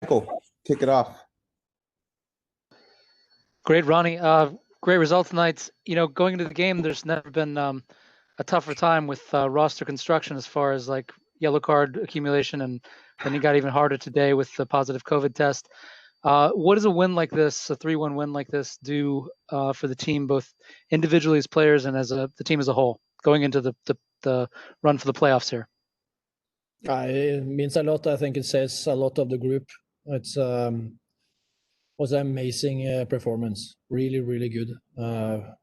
Michael, kick it off. Great, Ronny. Great result tonight. Going into the game, there's never been a tougher time with roster construction as far as like yellow card accumulation, and then it got even harder today with the positive COVID test. What does a win like this, a 3-1 win like this, do for the team, both individually as players and as the team as a whole, going into the run for the playoffs here? It means a lot. I think it says a lot of the group. It's was an amazing performance. Really, really good.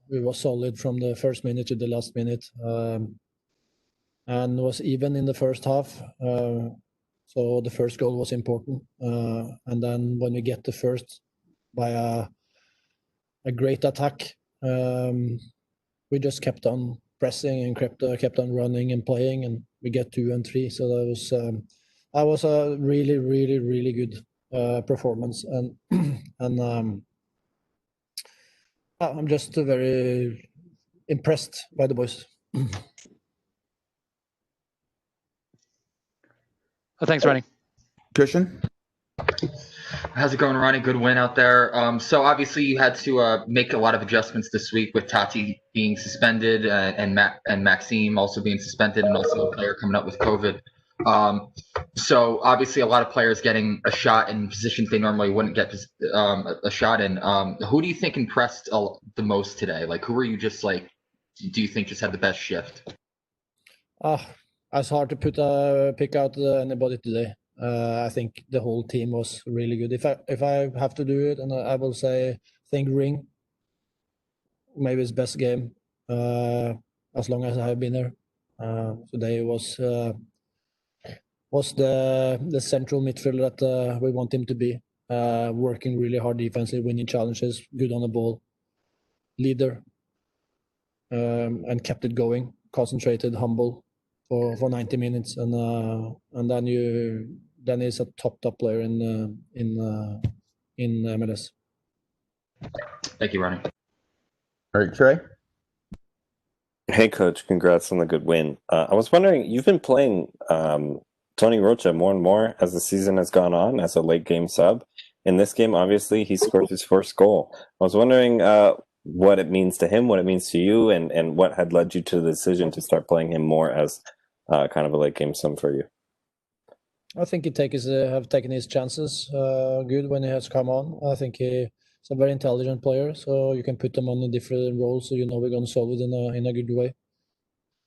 We were solid from the first minute to the last minute, and was even in the first half. So the first goal was important, and then when we get the first by a great attack, we just kept on pressing and kept on running and playing, and we get 2 and 3. So that was a really, really, really good performance, and I'm just very impressed by the boys. Thanks, Ronny. Christian? How's it going, Ronny? Good win out there. So obviously you had to make a lot of adjustments this week with Tati being suspended and Maxime also being suspended, and also a player coming up with COVID. So obviously a lot of players getting a shot in positions they normally wouldn't get a shot in. Who do you think impressed the most today? Like, who were you do you think just had the best shift? It's hard to pick out anybody today. I think the whole team was really good. If I have to do it, and I will say, I think Ring, maybe his best game as long as I have been there. Today was the central midfielder that we want him to be, working really hard defensively, winning challenges, good on the ball, leader, and kept it going, concentrated, humble for 90 minutes, and then he's a top player in MLS. Thank you, Ronny. All right, Trey? Hey, Coach. Congrats on the good win. I was wondering, you've been playing Tony Rocha more and more as the season has gone on as a late game sub. In this game, obviously, he scored his first goal. I was wondering what it means to him, what it means to you, and what had led you to the decision to start playing him more as kind of a late game sub for you. I think he have taken his chances good when he has come on. I think he's a very intelligent player, so you can put him on in different roles, so we're going to solve it in a good way.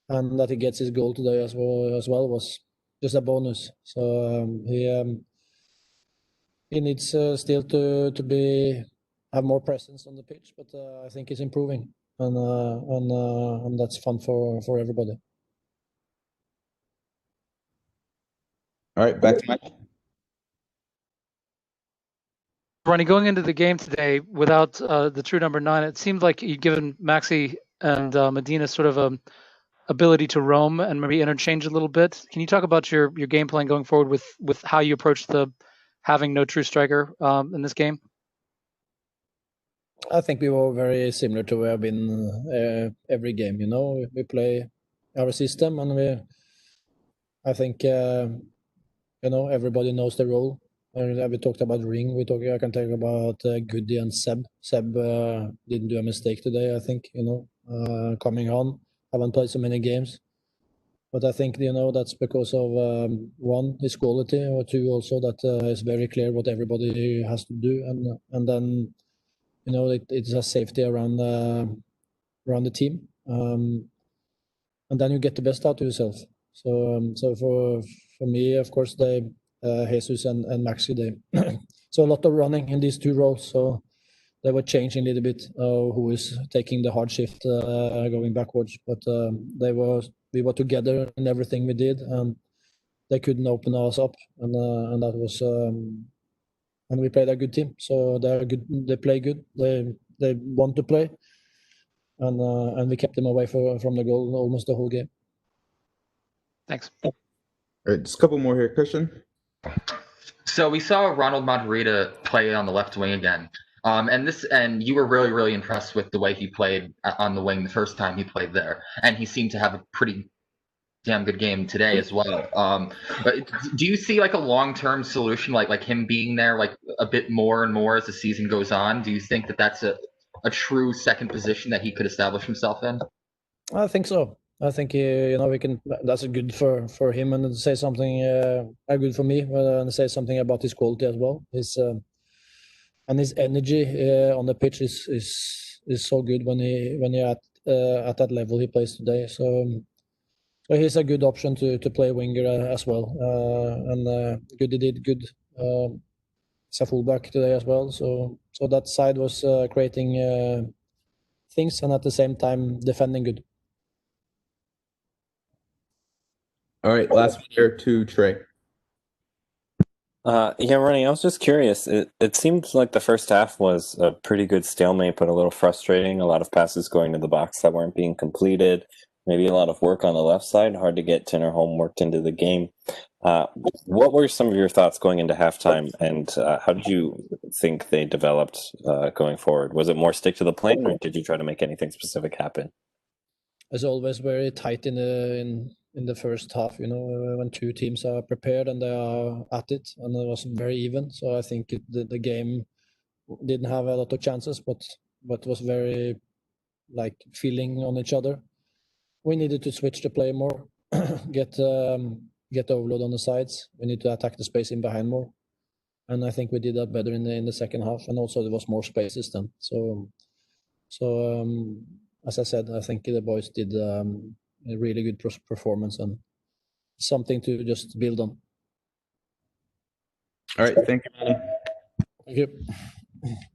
And that he gets his goal today as well was just a bonus. So he needs still to have more presence on the pitch, but I think he's improving, and that's fun for everybody. All right, back to Mike. Ronny, going into the game today without the true number 9, it seemed like you'd given Maxi and Medina sort of ability to roam and maybe interchange a little bit. Can you talk about your game plan going forward with how you approach having no true striker in this game? I think we were very similar to where I've been every game. We play our system, and I think everybody knows the role. We talked about Ring. I can talk about Goody and Seb. Seb didn't do a mistake today, I think. Coming on, haven't played so many games, but I think that's because of 1, his quality, or 2, also that it's very clear what everybody has to do, and then it's a safety around the team, and then you get the best out of yourself. So for me, of course, Jesus and Maxi, so a lot of running in these 2 roles. So they were changing a little bit who is taking the hard shift going backwards, but we were together in everything we did, and they couldn't open us up, and that was and we played a good team. So they're good. They play good. They want to play, and we kept them away from the goal almost the whole game. Thanks. All right, just a couple more here, Christian. So we saw Ronald Margarita play on the left wing again, and you were really, really impressed with the way he played on the wing the first time he played there, and he seemed to have a pretty damn good game today as well. But do you see like a long-term solution, like him being there like a bit more and more as the season goes on? Do you think that that's a true second position that he could establish himself in? I think so. I think we can. That's good for him, and say something. Good for me, and say something about his quality as well. His and his energy on the pitch is so good when he at that level he plays today. So he's a good option to play winger as well. And good he did good as a fullback today as well. So that side was creating things and at the same time defending good. All right, last one here to Trey. Yeah, Ronny, I was just curious. It seemed like the first half was a pretty good stalemate, but a little frustrating. A lot of passes going to the box that weren't being completed. Maybe a lot of work on the left side. Hard to get Tinnerholm worked into the game. What were some of your thoughts going into halftime, and how did you think they developed going forward? Was it more stick to the plan, or did you try to make anything specific happen? It's always very tight in the first half, when two teams are prepared and they are at it, and it was very even. So I think the game didn't have a lot of chances, but was very like feeling on each other. We needed to switch the play more, get overload on the sides. We need to attack the space in behind more, and I think we did that better in the second half. And also there was more spaces then. So as I said, I think the boys did a really good performance and something to just build on. All right, thank you, Ronny. Thank you.